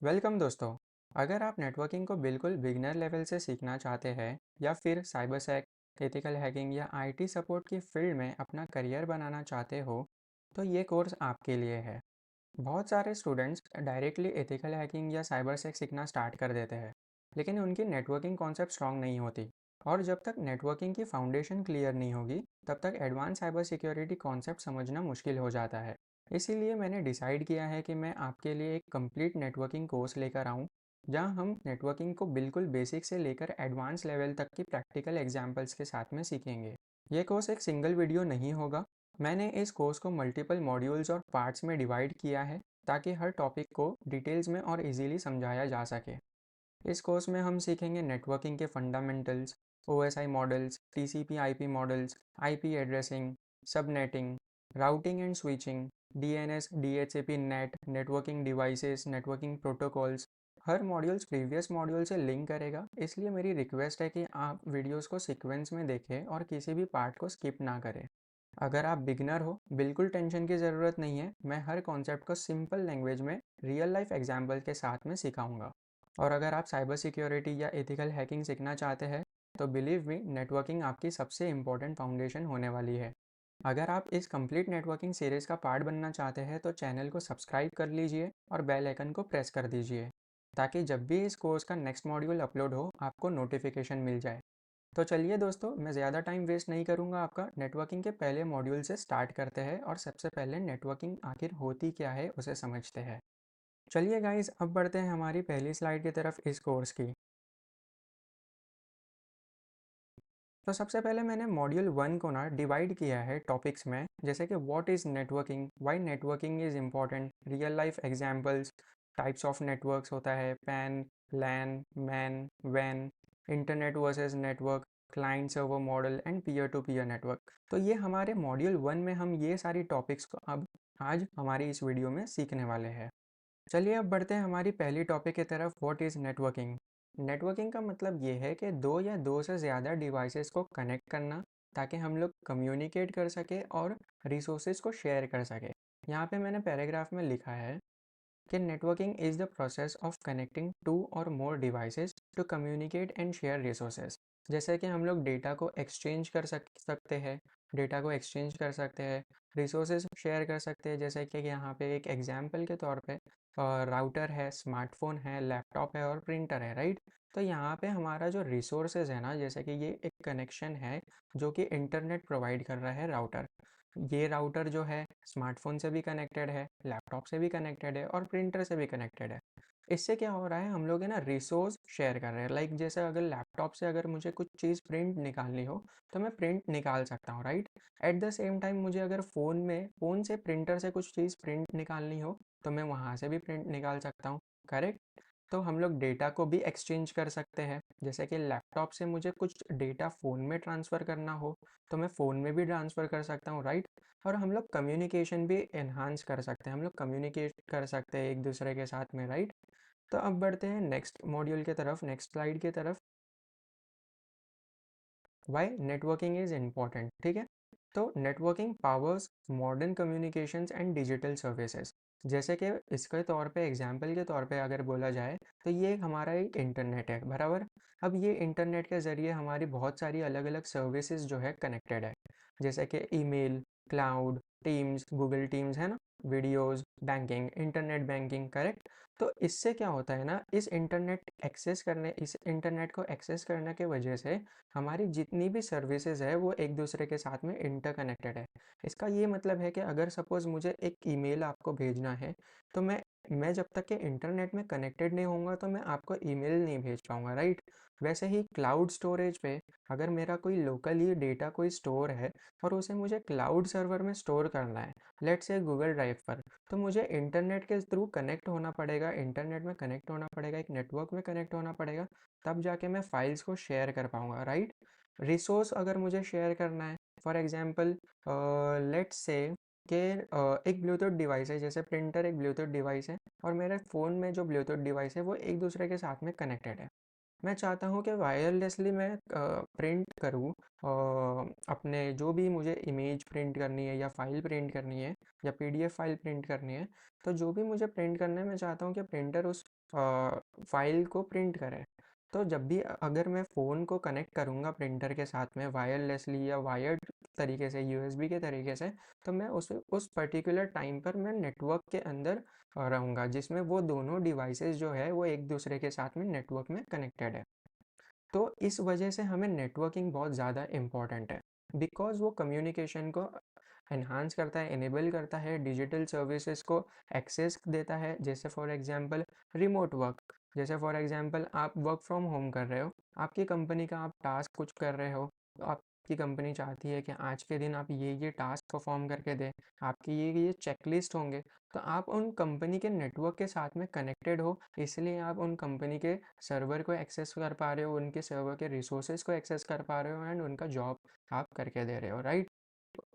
Welcome दोस्तों। अगर आप नेटवर्किंग को बिल्कुल बिगनर लेवल से सीखना चाहते हैं या फिर साइबर सेक, एथिकल हैकिंग या आईटी सपोर्ट की फील्ड में अपना करियर बनाना चाहते हो तो ये कोर्स आपके लिए है। बहुत सारे स्टूडेंट्स डायरेक्टली एथिकल हैकिंग या साइबर सेक सीखना स्टार्ट कर देते हैं, लेकिन उनकी नेटवर्किंग कॉन्सेप्ट स्ट्रांग नहीं होती। और जब तक नेटवर्किंग की फाउंडेशन क्लियर नहीं होगी तब तक एडवांस साइबर सिक्योरिटी कॉन्सेप्ट समझना मुश्किल हो जाता है। इसीलिए मैंने डिसाइड किया है कि मैं आपके लिए एक कंप्लीट नेटवर्किंग कोर्स लेकर आऊँ, जहाँ हम नेटवर्किंग को बिल्कुल बेसिक से लेकर एडवांस लेवल तक की प्रैक्टिकल एग्जाम्पल्स के साथ में सीखेंगे। ये कोर्स एक सिंगल वीडियो नहीं होगा। मैंने इस कोर्स को मल्टीपल मॉड्यूल्स और पार्ट्स में डिवाइड किया है ताकि हर टॉपिक को डिटेल्स में और इजीली समझाया जा सके। इस कोर्स में हम सीखेंगे नेटवर्किंग के fundamentals, OSI models, TCP IP models, IP addressing, subnetting, routing and switching, DNS, DHCP net, networking devices, networking protocols. Her modules previous module से लिंक करेगा, इसलिए मेरी रिक्वेस्ट है कि आप वीडियोस को सीक्वेंस में देखें और किसी भी पार्ट को स्किप ना करें। अगर आप बिगनर हो, बिल्कुल टेंशन की ज़रूरत नहीं है। मैं हर कॉन्सेप्ट को सिंपल लैंग्वेज में रियल लाइफ एग्जाम्पल के साथ में सिखाऊंगा। और अगर आप साइबर सिक्योरिटी या एथिकल हैकिंग सीखना चाहते हैं तो बिलीव मी, नेटवर्किंग आपकी सबसे इम्पोर्टेंट फाउंडेशन होने वाली है। अगर आप इस कंप्लीट नेटवर्किंग सीरीज़ का पार्ट बनना चाहते हैं तो चैनल को सब्सक्राइब कर लीजिए और बेल आइकन को प्रेस कर दीजिए, ताकि जब भी इस कोर्स का नेक्स्ट मॉड्यूल अपलोड हो आपको नोटिफिकेशन मिल जाए। तो चलिए दोस्तों, मैं ज़्यादा टाइम वेस्ट नहीं करूँगा आपका। नेटवर्किंग के पहले मॉड्यूल से स्टार्ट करते हैं और सबसे पहले नेटवर्किंग आखिर होती क्या है उसे समझते हैं। चलिए गाइस, अब बढ़ते हैं हमारी पहली स्लाइड की तरफ इस कोर्स की। तो सबसे पहले मैंने मॉड्यूल 1 को ना डिवाइड किया है टॉपिक्स में, जैसे कि what is networking, why networking is important, real life examples, types of networks होता है पैन, लैन, मैन, वैन, internet versus network, client server model and peer to peer network. तो ये हमारे मॉड्यूल 1 में हम ये सारी टॉपिक्स को अब आज हमारी इस वीडियो में सीखने वाले हैं। चलिए अब बढ़ते हैं हमारी पहली टॉपिक की तरफ, व्हाट इज़ नेटवर्किंग। नेटवर्किंग का मतलब ये है कि दो या दो से ज़्यादा डिवाइसेस को कनेक्ट करना, ताकि हम लोग कम्युनिकेट कर सके और रिसोर्सेज को शेयर कर सके। यहाँ पे मैंने पैराग्राफ में लिखा है कि networking is the process of connecting two और more devices to communicate and share resources. जैसे कि हम लोग डेटा को एक्सचेंज कर सकते हैं, रिसोर्सेज शेयर कर सकते हैं। जैसे कि यहाँ पे एक एग्जांपल के तौर पे राउटर है, स्मार्टफोन है, लैपटॉप है और प्रिंटर है, राइट। तो यहाँ पे हमारा जो रिसोर्सेज है ना, जैसे कि ये एक कनेक्शन है जो कि इंटरनेट प्रोवाइड कर रहा है राउटर। ये राउटर जो है स्मार्टफोन से भी कनेक्टेड है, लैपटॉप से भी कनेक्टेड है और प्रिंटर से भी कनेक्टेड है। इससे क्या हो रहा है, हम लोग है ना रिसोर्स शेयर कर रहे हैं। लाइक जैसे अगर लैपटॉप से अगर मुझे कुछ चीज़ प्रिंट निकालनी हो तो मैं प्रिंट निकाल सकता हूँ, right. At the same time मुझे अगर फ़ोन से प्रिंटर से कुछ चीज़ प्रिंट निकालनी हो तो मैं वहाँ से भी प्रिंट निकाल सकता हूँ, करेक्ट। तो हम लोग डेटा को भी एक्सचेंज कर सकते हैं। जैसे कि लैपटॉप से मुझे कुछ डेटा फ़ोन में ट्रांसफ़र करना हो तो मैं फ़ोन में भी ट्रांसफ़र कर सकता हूँ, राइट। और हम लोग कम्युनिकेशन भी एनहांस कर सकते हैं, हम लोग कम्युनिकेट कर सकते हैं एक दूसरे के साथ में, राइट। तो अब बढ़ते हैं नेक्स्ट मॉड्यूल की तरफ, नेक्स्ट स्लाइड की तरफ। वाई नेटवर्किंग इज़ इम्पॉर्टेंट, ठीक है। तो networking powers modern communications and digital services. जैसे कि इसके तौर पे, एग्जांपल के तौर पे अगर बोला जाए तो ये हमारा एक इंटरनेट है, बराबर। अब ये इंटरनेट के ज़रिए हमारी बहुत सारी अलग अलग सर्विसेज जो है कनेक्टेड है। जैसे कि email, cloud, teams, Google teams है ना, videos, banking, internet banking, correct. तो इससे क्या होता है ना, इस इंटरनेट को एक्सेस करने की वजह से हमारी जितनी भी सर्विसेज है वो एक दूसरे के साथ में इंटरकनेक्टेड है। इसका ये मतलब है कि अगर सपोज़ मुझे एक ईमेल आपको भेजना है तो मैं जब तक कि इंटरनेट में कनेक्टेड नहीं होऊंगा तो मैं आपको ईमेल नहीं भेज पाऊंगा, राइट। वैसे ही क्लाउड स्टोरेज पे, अगर मेरा कोई लोकली डेटा कोई स्टोर है और उसे मुझे क्लाउड सर्वर में स्टोर करना है, लेट्स से गूगल ड्राइव पर, तो मुझे इंटरनेट के थ्रू कनेक्ट होना पड़ेगा, इंटरनेट में कनेक्ट होना पड़ेगा, एक नेटवर्क में कनेक्ट होना पड़ेगा। तब जाके मैं फाइल्स को शेयर कर पाऊँगा, राइट। रिसोर्स अगर मुझे शेयर करना है, फॉर एग्जांपल लेट्स से कि एक ब्लूटूथ डिवाइस है, जैसे प्रिंटर एक ब्लूटूथ डिवाइस है और मेरे फ़ोन में जो ब्लूटूथ डिवाइस है वो एक दूसरे के साथ में कनेक्टेड है। मैं चाहता हूँ कि वायरलेसली मैं प्रिंट करूँ अपने जो भी मुझे इमेज प्रिंट करनी है या फाइल प्रिंट करनी है या पीडीएफ फाइल प्रिंट करनी है। तो जो भी मुझे प्रिंट करना है, मैं चाहता हूँ कि प्रिंटर उस फाइल को प्रिंट करे। तो जब भी अगर मैं फ़ोन को कनेक्ट करूँगा प्रिंटर के साथ में वायरलेसली या वायर्ड तरीके से, यूएसबी के तरीके से, तो मैं उस पर्टिकुलर टाइम पर मैं नेटवर्क के अंदर रहूँगा, जिसमें वो दोनों डिवाइसेस जो है वो एक दूसरे के साथ में नेटवर्क में कनेक्टेड है। तो इस वजह से हमें नेटवर्किंग बहुत ज़्यादा इम्पॉर्टेंट है, बिकॉज़ वो कम्युनिकेशन को एनहांस करता है, इनेबल करता है, डिजिटल सर्विसेज को एक्सेस देता है। जैसे फॉर एग्जांपल रिमोट वर्क, जैसे फॉर एग्जांपल आप वर्क फ्रॉम होम कर रहे हो, आपकी कंपनी का आप टास्क कुछ कर रहे हो, तो आपकी कंपनी चाहती है कि आज के दिन आप ये टास्क परफॉर्म करके दें, आपके ये चेकलिस्ट होंगे, तो आप उन कंपनी के नेटवर्क के साथ में कनेक्टेड हो, इसलिए आप उन कंपनी के सर्वर को एक्सेस कर पा रहे हो, उनके सर्वर के रिसोर्सेज को एक्सेस कर पा रहे हो एंड उनका जॉब आप करके दे रहे हो, राइट।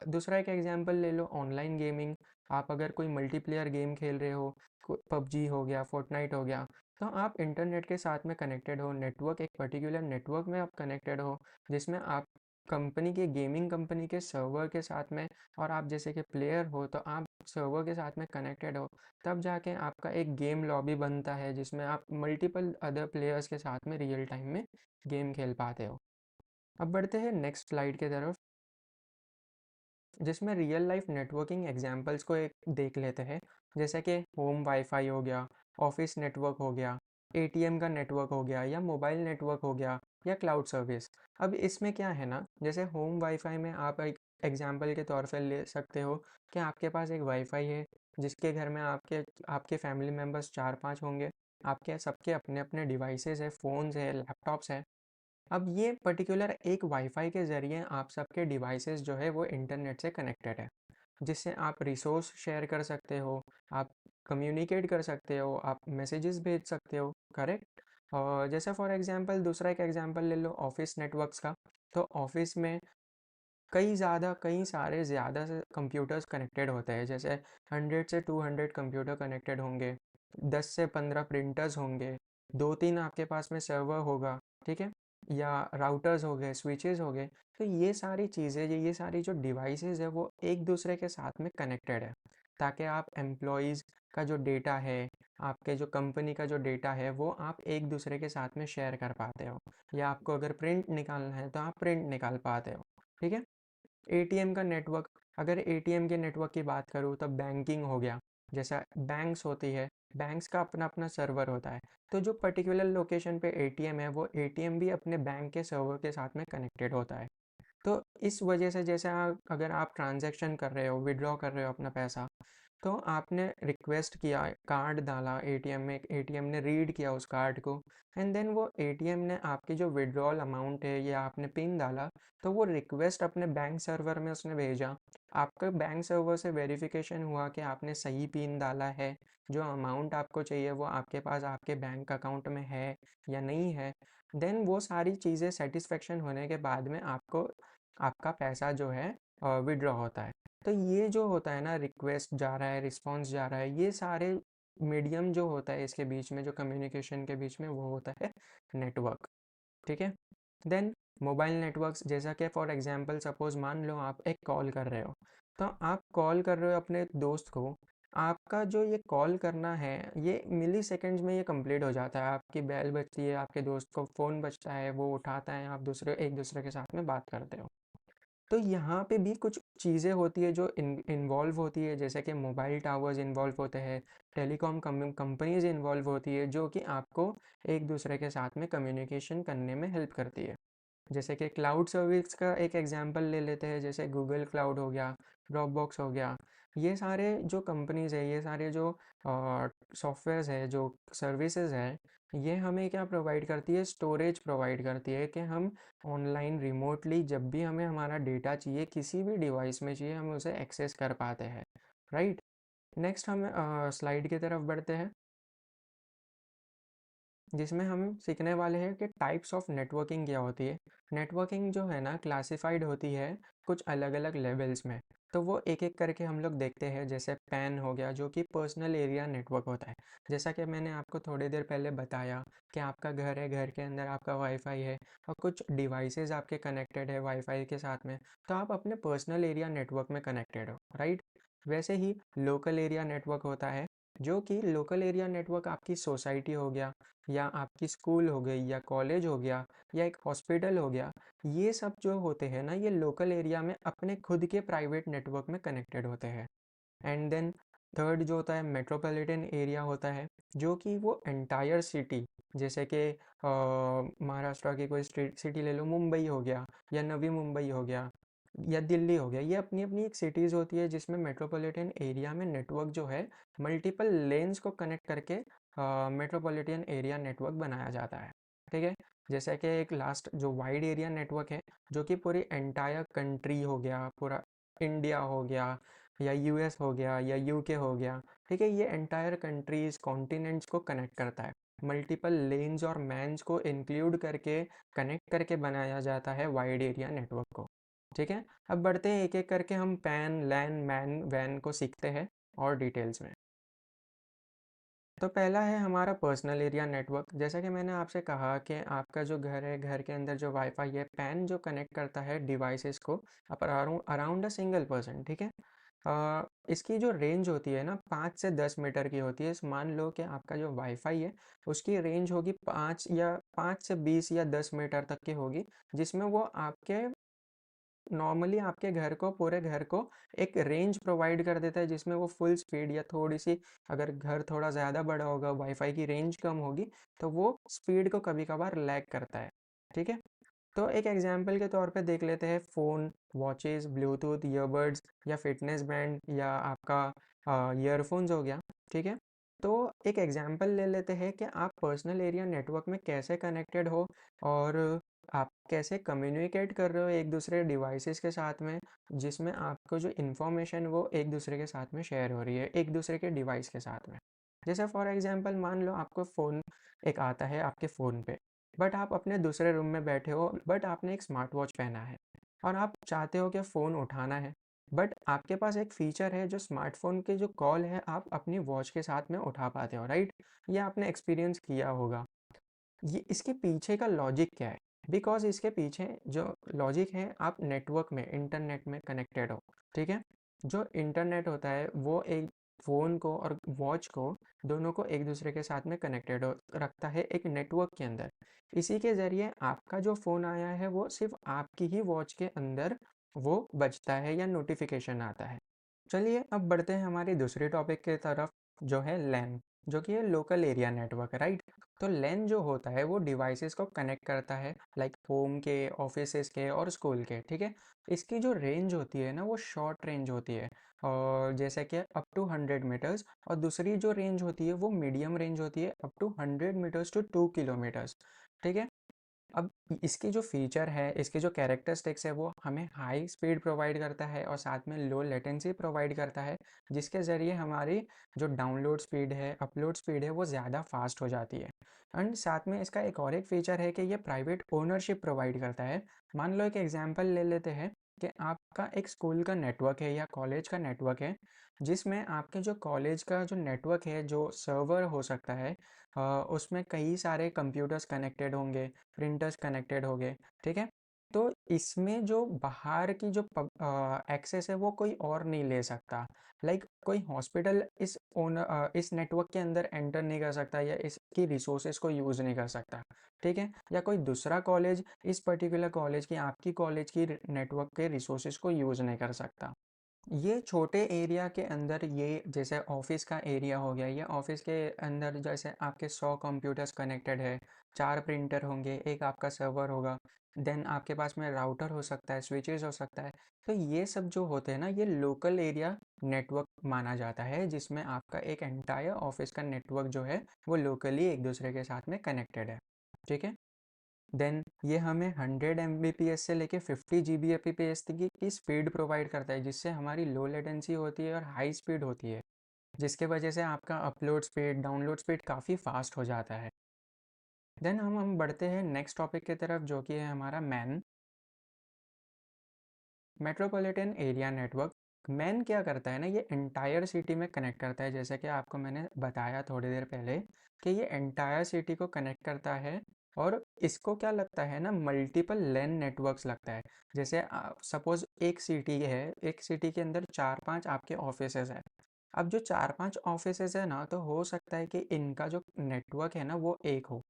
दूसरा एक एग्जांपल ले लो, ऑनलाइन गेमिंग। आप अगर कोई मल्टीप्लेयर गेम खेल रहे हो, पबजी हो गया, फोर्टनाइट हो गया, तो आप इंटरनेट के साथ में कनेक्टेड हो, नेटवर्क, एक पर्टिकुलर नेटवर्क में आप कनेक्टेड हो, जिसमें आप कंपनी के, गेमिंग कंपनी के सर्वर के साथ में, और आप जैसे कि प्लेयर हो तो आप सर्वर के साथ में कनेक्टेड हो, तब जाके आपका एक गेम लॉबी बनता है जिसमें आप मल्टीपल अदर प्लेयर्स के साथ में रियल टाइम में गेम खेल पाते हो। अब बढ़ते हैं नेक्स्ट स्लाइड की तरफ, जिसमें रियल लाइफ नेटवर्किंग एग्जांपल्स को एक देख लेते हैं। जैसे कि होम वाईफाई हो गया, ऑफिस नेटवर्क हो गया, एटीएम का नेटवर्क हो गया, या मोबाइल नेटवर्क हो गया, या क्लाउड सर्विस। अब इसमें क्या है ना, जैसे होम वाईफाई में आप एक एग्जांपल के तौर पर ले सकते हो कि आपके पास एक वाईफाई है, जिसके घर में आपके आपके फैमिली मेम्बर्स 4-5 होंगे, आपके सबके अपने अपने डिवाइसेस है, फ़ोन्स है, लैपटॉप्स है। अब ये पर्टिकुलर एक वाईफाई के ज़रिए आप सबके डिवाइसेस जो है वो इंटरनेट से कनेक्टेड है, जिससे आप रिसोर्स शेयर कर सकते हो, आप कम्युनिकेट कर सकते हो, आप मैसेजेस भेज सकते हो, करेक्ट। और जैसे फॉर एग्जांपल दूसरा एक एग्जांपल ले लो ऑफिस नेटवर्क्स का। तो ऑफिस में कई सारे ज़्यादा से कंप्यूटर्स कनेक्टेड होते हैं, जैसे 100 से 200 कंप्यूटर कनेक्टेड होंगे, 10 से 15 प्रिंटर्स होंगे, 2-3 आपके पास में सर्वर होगा, ठीक है, या राउटर्स हो गए, स्विचेस हो गए। तो ये सारी चीज़ें, ये सारी जो डिवाइसेस है वो एक दूसरे के साथ में कनेक्टेड है, ताकि आप एम्प्लॉयज़ का जो डेटा है, आपके जो कंपनी का जो डेटा है, वो आप एक दूसरे के साथ में शेयर कर पाते हो, या आपको अगर प्रिंट निकालना है तो आप प्रिंट निकाल पाते हो, ठीक है। एटीएम का नेटवर्क, अगर एटीएम के नेटवर्क की बात करूँ तो बैंकिंग हो गया, जैसा बैंक्स होती है, बैंक्स का अपना अपना सर्वर होता है। तो जो पर्टिकुलर लोकेशन पे एटीएम है, वो एटीएम भी अपने बैंक के सर्वर के साथ में कनेक्टेड होता है। तो इस वजह से जैसे अगर आप ट्रांजैक्शन कर रहे हो, विड्रॉ कर रहे हो अपना पैसा, तो आपने रिक्वेस्ट किया, कार्ड डाला एटीएम में, एटीएम ने रीड किया उस कार्ड को, एंड देन वो एटीएम ने आपकी जो विड्रॉल अमाउंट है या आपने पिन डाला, तो वो रिक्वेस्ट अपने बैंक सर्वर में उसने भेजा। आपका बैंक सर्वर से वेरिफिकेशन हुआ कि आपने सही पिन डाला है, जो अमाउंट आपको चाहिए वो आपके पास आपके बैंक अकाउंट में है या नहीं है। देन वो सारी चीज़ें सेटिस्फेक्शन होने के बाद में आपको आपका पैसा जो है विड्रॉ होता है। तो ये जो होता है ना, रिक्वेस्ट जा रहा है, रिस्पॉन्स जा रहा है, ये सारे मीडियम जो होता है इसके बीच में, जो कम्युनिकेशन के बीच में, वो होता है नेटवर्क, ठीक है। देन मोबाइल नेटवर्क्स, जैसा कि फॉर एग्जांपल सपोज मान लो आप एक कॉल कर रहे हो, तो आप कॉल कर रहे हो अपने दोस्त को, आपका जो ये कॉल करना है ये मिली सेकेंड्स में ये कंप्लीट हो जाता है, आपकी बेल बजती है, आपके दोस्त को फ़ोन बजता है, वो उठाता है, आप एक दूसरे के साथ में बात करते हो। तो यहाँ पे भी कुछ चीज़ें होती है जो इन्वॉल्व होती है, जैसे कि मोबाइल टावर्स इन्वॉल्व होते हैं, टेलीकॉम कंपनीज इन्वॉल्व होती है, जो कि आपको एक दूसरे के साथ में कम्युनिकेशन करने में हेल्प करती है। जैसे कि क्लाउड सर्विस का एक एग्जांपल ले लेते हैं, जैसे गूगल क्लाउड हो गया, ड्रॉपबॉक्स हो गया। ये सारे जो कंपनीज़ है, ये सारे जो सॉफ्टवेयर्स है, जो सर्विसेज है, ये हमें क्या प्रोवाइड करती है, स्टोरेज प्रोवाइड करती है, कि हम ऑनलाइन रिमोटली जब भी हमें हमारा डेटा चाहिए, किसी भी डिवाइस में चाहिए, हम उसे एक्सेस कर पाते हैं, राइट। नेक्स्ट हम स्लाइड की तरफ बढ़ते हैं, जिसमें हम सीखने वाले हैं कि टाइप्स ऑफ नेटवर्किंग क्या होती है। नेटवर्किंग जो है ना, क्लासिफाइड होती है कुछ अलग अलग लेवल्स में। तो वो एक एक करके हम लोग देखते हैं। जैसे पैन हो गया, जो कि पर्सनल एरिया नेटवर्क होता है। जैसा कि मैंने आपको थोड़ी देर पहले बताया कि आपका घर है, घर के अंदर आपका वाईफाई है, और कुछ डिवाइसेस आपके कनेक्टेड है वाईफाई के साथ में, तो आप अपने पर्सनल एरिया नेटवर्क में कनेक्टेड हो, राइट। वैसे ही लोकल एरिया नेटवर्क होता है, जो कि लोकल एरिया नेटवर्क आपकी सोसाइटी हो गया, या आपकी स्कूल हो गई, या कॉलेज हो गया, या एक हॉस्पिटल हो गया। ये सब जो होते हैं ना, ये लोकल एरिया में अपने खुद के प्राइवेट नेटवर्क में कनेक्टेड होते हैं। एंड देन थर्ड जो होता है मेट्रोपॉलिटन एरिया होता है, जो कि वो एंटायर सिटी, जैसे कि महाराष्ट्र की कोई सिटी ले लो, मुंबई हो गया, या नवी मुंबई हो गया, या दिल्ली हो गया। ये अपनी अपनी एक सिटीज़ होती है जिसमें मेट्रोपॉलिटन एरिया में नेटवर्क जो है मल्टीपल लेन्स को कनेक्ट करके मेट्रोपॉलिटन एरिया नेटवर्क बनाया जाता है। ठीक है। जैसे कि एक लास्ट जो वाइड एरिया नेटवर्क है, जो कि पूरी एंटायर कंट्री हो गया, पूरा इंडिया हो गया, या यूएस हो गया, या यूके हो गया। ठीक है। ये एंटायर कंट्रीज कॉन्टिनेंट्स को कनेक्ट करता है, मल्टीपल लेन्स और मैन्स को इंक्लूड करके कनेक्ट करके बनाया जाता है वाइड एरिया नेटवर्क को। ठीक है। अब बढ़ते हैं एक एक करके, हम पैन लैन मैन वैन को सीखते हैं और डिटेल्स में। तो पहला है हमारा पर्सनल एरिया नेटवर्क। जैसा कि मैंने आपसे कहा कि आपका जो घर है, घर के अंदर जो वाईफाई है, पैन जो कनेक्ट करता है डिवाइसेस को अराउंड अ सिंगल पर्सन। ठीक है। इसकी जो रेंज होती है ना, 5 से 10 मीटर की होती है। मान लो कि आपका जो वाईफाई है उसकी रेंज होगी 5 से 20 या 10 मीटर तक की होगी, जिसमें वो आपके नॉर्मली आपके घर को, पूरे घर को एक रेंज प्रोवाइड कर देता है, जिसमें वो फुल स्पीड या थोड़ी सी, अगर घर थोड़ा ज़्यादा बड़ा होगा, वाईफाई की रेंज कम होगी, तो वो स्पीड को कभी कभार लैग करता है। ठीक है। तो एक एग्जांपल के तौर पे देख लेते हैं, फ़ोन, वॉचेस, ब्लूटूथ, ईयरबड्स, या फिटनेस बैंड, या आपका ईयरफोन्स हो गया। ठीक है। तो एक एग्जांपल ले लेते हैं कि आप पर्सनल एरिया नेटवर्क में कैसे कनेक्टेड हो, और आप कैसे कम्युनिकेट कर रहे हो एक दूसरे डिवाइसेस के साथ में, जिसमें आपको जो इन्फॉर्मेशन वो एक दूसरे के साथ में शेयर हो रही है, एक दूसरे के डिवाइस के साथ में। जैसे फॉर एग्जांपल मान लो आपको फ़ोन एक आता है आपके फ़ोन पे, बट आप अपने दूसरे रूम में बैठे हो, बट आपने एक स्मार्ट वॉच पहना है, और आप चाहते हो कि फ़ोन उठाना है, बट आपके पास एक फ़ीचर है जो स्मार्टफ़ोन के जो कॉल है आप अपनी वॉच के साथ में उठा पाते हो, राइट? ये आपने एक्सपीरियंस किया होगा। ये इसके पीछे का लॉजिक क्या है? बिकॉज़ इसके पीछे जो लॉजिक है, आप नेटवर्क में, इंटरनेट में कनेक्टेड हो। ठीक है। जो इंटरनेट होता है वो एक फ़ोन को और वॉच को, दोनों को एक दूसरे के साथ में कनेक्टेड रखता है एक नेटवर्क के अंदर। इसी के ज़रिए आपका जो फ़ोन आया है वो सिर्फ आपकी ही वॉच के अंदर वो बजता है, या नोटिफिकेशन आता है। चलिए अब बढ़ते हैं हमारी दूसरी टॉपिक की तरफ, जो है लैन, जो कि है लोकल एरिया नेटवर्क, राइट? तो लैन जो होता है वो डिवाइसेस को कनेक्ट करता है, लाइक होम के, ऑफिसेस के और स्कूल के। ठीक है। इसकी जो रेंज होती है ना, वो शॉर्ट रेंज होती है, और जैसे कि अप टू 100 मीटर्स, और दूसरी जो रेंज होती है वो मीडियम रेंज होती है, up to 100 metres to 2 kilometres. ठीक है। अब इसकी जो फीचर है, इसके जो कैरेक्टरिस्टिक्स है, वो हमें हाई स्पीड प्रोवाइड करता है और साथ में लो लेटेंसी प्रोवाइड करता है, जिसके ज़रिए हमारी जो डाउनलोड स्पीड है, अपलोड स्पीड है, वो ज़्यादा फास्ट हो जाती है। एंड साथ में इसका एक और एक फीचर है कि ये प्राइवेट ओनरशिप प्रोवाइड करता है। मान लो एक एग्जांपल ले लेते हैं कि आपका एक स्कूल का नेटवर्क है या कॉलेज का नेटवर्क है, जिसमें आपके जो कॉलेज का जो नेटवर्क है, जो सर्वर हो सकता है, उसमें कई सारे कंप्यूटर्स कनेक्टेड होंगे, प्रिंटर्स कनेक्टेड हो गए। ठीक है। तो इसमें जो बाहर की जो एक्सेस है वो कोई और नहीं ले सकता। लाइक कोई हॉस्पिटल इस नेटवर्क के अंदर एंटर नहीं कर सकता, या इसकी रिसोर्सेज को यूज़ नहीं कर सकता। ठीक है। या कोई दूसरा कॉलेज इस पर्टिकुलर कॉलेज की, आपकी कॉलेज की नेटवर्क के रिसोर्सेज को यूज़ नहीं कर सकता। ये छोटे एरिया के अंदर, ये जैसे ऑफिस का एरिया हो गया, ये ऑफिस के अंदर जैसे आपके 100 कंप्यूटर्स कनेक्टेड है, 4 प्रिंटर होंगे, एक आपका सर्वर होगा, देन आपके पास में राउटर हो सकता है, स्विचेस हो सकता है। तो ये सब जो होते हैं ना, ये लोकल एरिया नेटवर्क माना जाता है, जिसमें आपका एक एंटायर ऑफिस का नेटवर्क जो है वो लोकली एक दूसरे के साथ में कनेक्टेड है। ठीक है। देन ये हमें 100 Mbps से लेके 50 Gbps की स्पीड प्रोवाइड करता है, जिससे हमारी लो लेटेंसी होती है और हाई स्पीड होती है, जिसके वजह से आपका अपलोड स्पीड, डाउनलोड स्पीड काफ़ी फास्ट हो जाता है। देन हम बढ़ते हैं नेक्स्ट टॉपिक की तरफ, जो कि है हमारा man, metropolitan area network. Man क्या करता है ना, ये एंटायर सिटी में कनेक्ट करता है, जैसे कि आपको मैंने बताया थोड़ी देर पहले कि ये एंटायर सिटी को कनेक्ट करता है। और इसको क्या लगता है ना, मल्टीपल लैन नेटवर्क्स लगता है। जैसे सपोज एक सिटी है, एक सिटी के अंदर 4-5 आपके ऑफिसेज है, अब जो 4-5 ऑफ़िसेज़ है ना, तो हो सकता है कि इनका जो नेटवर्क है ना वो एक हो,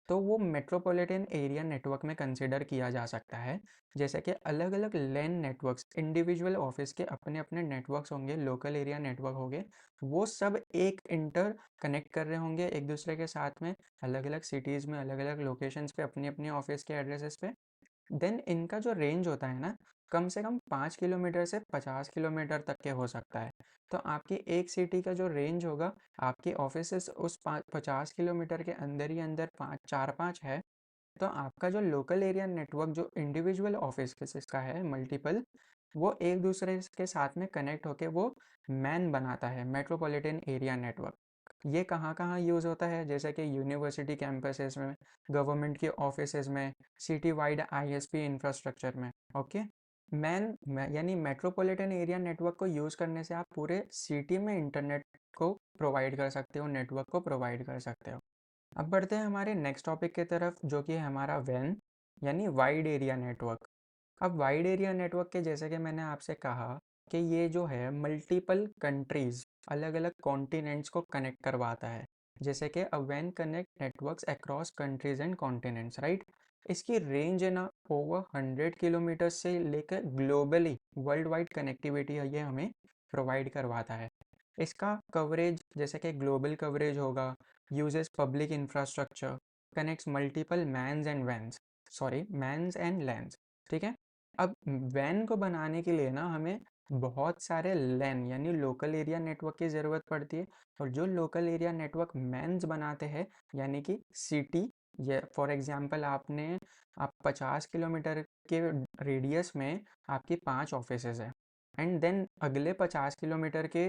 तो वो मेट्रोपॉलिटन एरिया नेटवर्क में कंसिडर किया जा सकता है। जैसे कि अलग-अलग लैन नेटवर्क्स, इंडिविजुअल ऑफ़िस के अपने-अपने नेटवर्क्स होंगे, लोकल एरिया नेटवर्क होंगे, वो सब एक इंटर कनेक्ट कर रहे होंगे एक-दूसरे के साथ में, अलग-अलग सिटीज़ में, अलग-अलग लोकेशंस पे, अपनी-अपनी ऑफ़िस के एड्रेसेस पे। देन इनका जो रेंज होता है ना, कम से कम 5 किलोमीटर से 50 किलोमीटर तक के हो सकता है। तो आपकी एक सिटी का जो रेंज होगा, आपके ऑफिसेस उस 50 किलोमीटर के अंदर ही अंदर 4-5 है, तो आपका जो लोकल एरिया नेटवर्क जो इंडिविजुअल ऑफिस का है मल्टीपल, वो एक दूसरे के साथ में कनेक्ट होके वो मैन बनाता है, मेट्रोपॉलिटन एरिया नेटवर्क। ये कहाँ-कहाँ यूज़ होता है? जैसे कि यूनिवर्सिटी कैंपसेस में, गवर्नमेंट के ऑफिसेज़ में, सिटी वाइड आईएसपी इंफ्रास्ट्रक्चर में, ओके? यानी मेट्रोपॉलिटन एरिया नेटवर्क को यूज़ करने से आप पूरे सिटी में इंटरनेट को प्रोवाइड कर सकते हो, नेटवर्क को प्रोवाइड कर सकते हो। अब बढ़ते हैं हमारे नेक्स्ट टॉपिक की तरफ, जो कि है हमारा वैन यानी वाइड एरिया नेटवर्क। अब वाइड एरिया नेटवर्क के जैसे कि मैंने आपसे कहा कि ये जो है मल्टीपल कंट्रीज, अलग अलग कॉन्टिनेंट्स को कनेक्ट करवाता है। जैसे कि अ वैन connect networks across countries and continents, right. इसकी रेंज है ना ओवर 100 किलोमीटर से लेकर ग्लोबली वर्ल्ड वाइड कनेक्टिविटी है ये हमें प्रोवाइड करवाता है। इसका कवरेज जैसे कि ग्लोबल कवरेज होगा, uses public infrastructure, connects multiple MANs and LANs, ठीक है। अब वैन को बनाने के लिए ना हमें बहुत सारे लैन यानी लोकल एरिया नेटवर्क की ज़रूरत पड़ती है। और जो लोकल एरिया नेटवर्क मैन्स बनाते हैं, यानी कि सिटी, ये फॉर एग्जांपल आप 50 किलोमीटर के रेडियस में आपकी 5 ऑफिसेज है, एंड देन अगले 50 किलोमीटर के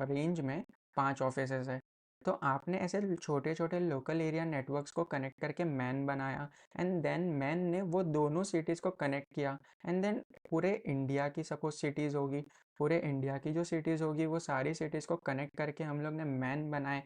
रेंज में 5 ऑफिसेज है। तो आपने ऐसे छोटे छोटे लोकल एरिया नेटवर्क्स को कनेक्ट करके मैन बनाया, एंड देन मैन ने वो दोनों सिटीज़ को कनेक्ट किया, एंड देन पूरे इंडिया की सपोज सिटीज़ होगी, पूरे इंडिया की जो सिटीज़ होगी वो सारी सिटीज़ को कनेक्ट करके हम लोग ने मैन बनाए।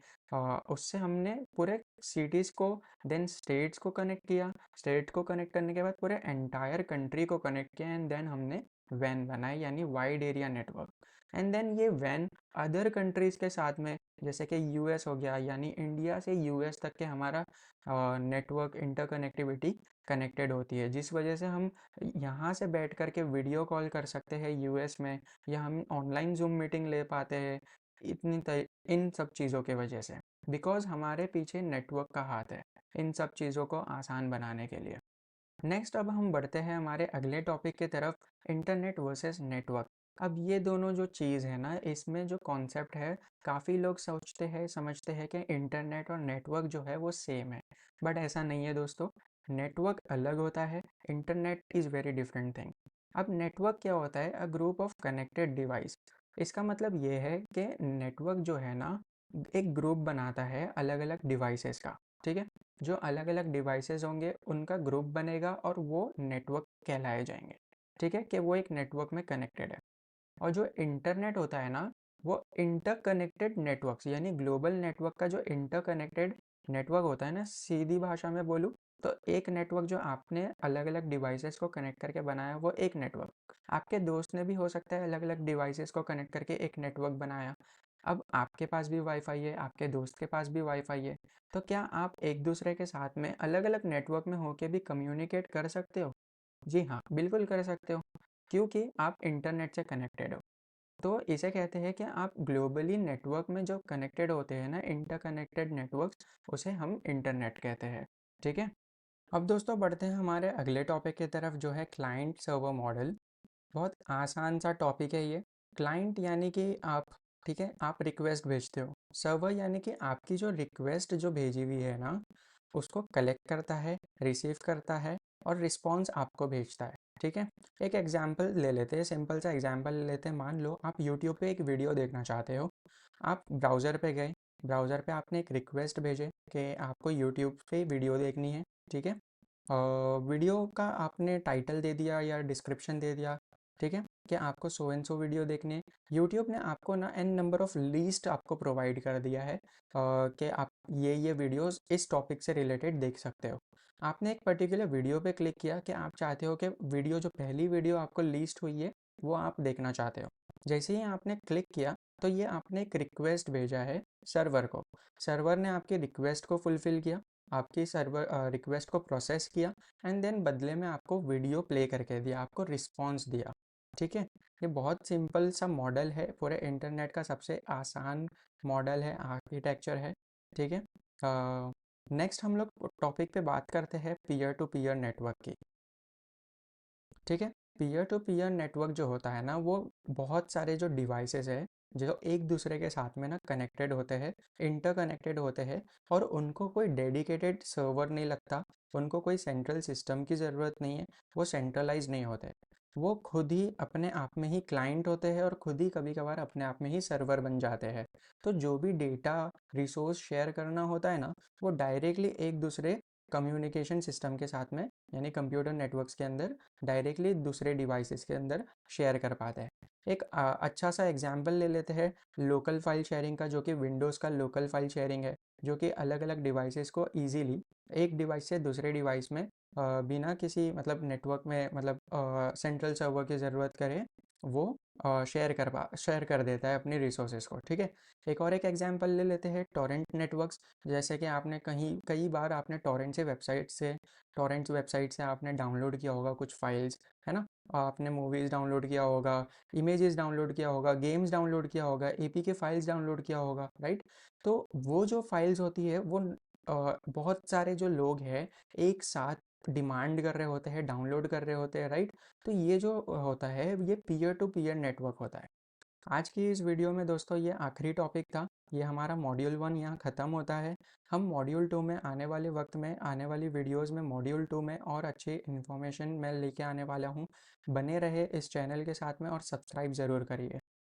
उससे हमने पूरे सिटीज़ को, देन स्टेट्स को कनेक्ट किया, स्टेट को कनेक्ट करने के बाद पूरे एंटायर कंट्री को कनेक्ट किया, एंड देन हमने वैन बनाई यानी wide area network. And then ये वैन अदर कंट्रीज़ के साथ में, जैसे कि यूएस हो गया, यानी इंडिया से यूएस तक के हमारा नेटवर्क इंटरकनेक्टिविटी कनेक्टेड होती है, जिस वजह से हम यहाँ से बैठ कर के वीडियो कॉल कर सकते हैं यूएस में, या हम ऑनलाइन जूम मीटिंग ले पाते हैं इन सब चीज़ों के वजह से, बिकॉज हमारे पीछे नेटवर्क का हाथ है इन सब चीज़ों को आसान बनाने के लिए। नेक्स्ट अब हम बढ़ते हैं हमारे अगले टॉपिक की तरफ, इंटरनेट वर्सेस नेटवर्क। अब ये दोनों जो चीज़ है ना, इसमें जो कॉन्सेप्ट है, काफ़ी लोग सोचते हैं समझते हैं कि इंटरनेट और नेटवर्क जो है वो सेम है, बट ऐसा नहीं है दोस्तों। नेटवर्क अलग होता है, internet is very different thing. अब नेटवर्क क्या होता है? A group of connected device. इसका मतलब ये है कि नेटवर्क जो है ना, एक ग्रुप बनाता है अलग अलग डिवाइसेस का, ठीक है। जो अलग अलग डिवाइसेस होंगे उनका ग्रुप बनेगा और वो नेटवर्क कहलाए जाएंगे, ठीक है, कि वो एक नेटवर्क में कनेक्टेड है। और जो इंटरनेट होता है ना, वो इंटरकनेक्टेड नेटवर्क्स यानी ग्लोबल नेटवर्क का जो इंटरकनेक्टेड नेटवर्क होता है ना, सीधी भाषा में बोलूँ तो एक नेटवर्क जो आपने अलग अलग डिवाइसेस को कनेक्ट करके बनाया वो एक नेटवर्क, आपके दोस्त ने भी हो सकता है अलग अलग डिवाइसेस को कनेक्ट करके एक नेटवर्क बनाया। अब आपके पास भी वाईफाई है, आपके दोस्त के पास भी वाईफाई है, तो क्या आप एक दूसरे के साथ में अलग अलग नेटवर्क में होके भी कम्युनिकेट कर सकते हो? जी हाँ, बिल्कुल कर सकते हो, क्योंकि आप इंटरनेट से कनेक्टेड हो। तो इसे कहते हैं कि आप ग्लोबली नेटवर्क में जो कनेक्टेड होते हैं ना, इंटरकनेक्टेड नेटवर्क्स, उसे हम इंटरनेट कहते हैं, ठीक है। अब दोस्तों बढ़ते हैं हमारे अगले टॉपिक की तरफ, जो है क्लाइंट सर्वर मॉडल। बहुत आसान सा टॉपिक है ये। क्लाइंट यानी कि आप, ठीक है, आप रिक्वेस्ट भेजते हो। सर्वर यानी कि आपकी जो रिक्वेस्ट जो भेजी हुई है ना, उसको कलेक्ट करता है, रिसीव करता है और रिस्पॉन्स आपको भेजता है, ठीक है। एक एग्जांपल ले लेते हैं, सिंपल सा एग्जांपल ले लेते हैं। मान लो आप यूट्यूब पे एक वीडियो देखना चाहते हो, आप ब्राउज़र पे गए, ब्राउज़र पे आपने एक रिक्वेस्ट भेजे कि आपको यूट्यूब पे वीडियो देखनी है, ठीक है। वीडियो का आपने टाइटल दे दिया या डिस्क्रिप्शन दे दिया, ठीक है, कि आपको सो एंड सो वीडियो देखनी है। यूट्यूब ने आपको ना एन नंबर ऑफ लिस्ट आपको प्रोवाइड कर दिया है कि आप ये वीडियोस इस टॉपिक से रिलेटेड देख सकते हो। आपने एक पर्टिकुलर वीडियो पे क्लिक किया कि आप चाहते हो कि वीडियो जो पहली वीडियो आपको लिस्ट हुई है वो आप देखना चाहते हो। जैसे ही आपने क्लिक किया, तो ये आपने एक रिक्वेस्ट भेजा है सर्वर को, सर्वर ने आपकी रिक्वेस्ट को फुलफ़िल किया, आपकी सर्वर रिक्वेस्ट को प्रोसेस किया एंड देन बदले में आपको वीडियो प्ले करके दिया, आपको रिस्पॉन्स दिया। ठीक है, ये बहुत सिंपल सा मॉडल है, पूरे इंटरनेट का सबसे आसान मॉडल है, आर्किटेक्चर है। ठीक है, नेक्स्ट हम लोग टॉपिक पे बात करते हैं पीयर टू पीयर नेटवर्क की। ठीक है, पीयर टू पीयर नेटवर्क जो होता है ना, वो बहुत सारे जो डिवाइसेस है जो एक दूसरे के साथ में ना कनेक्टेड होते हैं, इंटरकनेक्टेड होते हैं, और उनको कोई डेडिकेटेड सर्वर नहीं लगता, उनको कोई सेंट्रल सिस्टम की ज़रूरत नहीं है, वो सेंट्रलाइज नहीं होते, वो खुद ही अपने आप में ही क्लाइंट होते हैं और खुद ही कभी कभार अपने आप में ही सर्वर बन जाते हैं। तो जो भी डेटा रिसोर्स शेयर करना होता है ना, वो डायरेक्टली एक दूसरे कम्युनिकेशन सिस्टम के साथ में, यानी कंप्यूटर नेटवर्क्स के अंदर डायरेक्टली दूसरे डिवाइसेस के अंदर शेयर कर पाते हैं। एक अच्छा सा एग्जांपल ले लेते हैं लोकल फाइल शेयरिंग का, जो कि विंडोज़ का लोकल फाइल शेयरिंग है, जो कि अलग अलग डिवाइसेस को इजीली एक डिवाइस से दूसरे डिवाइस में बिना किसी मतलब नेटवर्क में मतलब सेंट्रल सर्वर की ज़रूरत करे, वो शेयर कर देता है अपनी रिसोर्सेज को। ठीक है, एक एग्जांपल ले लेते हैं टॉरेंट नेटवर्क्स। जैसे कि आपने कहीं कई बार आपने टॉरेंट्स वेबसाइट से आपने डाउनलोड किया होगा कुछ फाइल्स, है ना, आपने मूवीज़ डाउनलोड किया होगा, इमेजेस डाउनलोड किया होगा, गेम्स डाउनलोड किया होगा, एपीके फाइल्स डाउनलोड किया होगा, राइट। तो वो जो फाइल्स होती है वो बहुत सारे जो लोग हैं एक साथ डिमांड कर रहे होते हैं, डाउनलोड कर रहे होते हैं, राइट। तो ये जो होता है ये पीयर टू पीयर नेटवर्क होता है। आज की इस वीडियो में दोस्तों ये आखिरी टॉपिक था, ये हमारा मॉड्यूल 1 यहाँ ख़त्म होता है। हम मॉड्यूल 2 में आने वाले वक्त में आने वाली वीडियोस में मॉड्यूल 2 में और अच्छी इन्फॉर्मेशन मैं लेके आने वाला हूँ। बने रहे इस चैनल के साथ में और सब्सक्राइब ज़रूर करिए।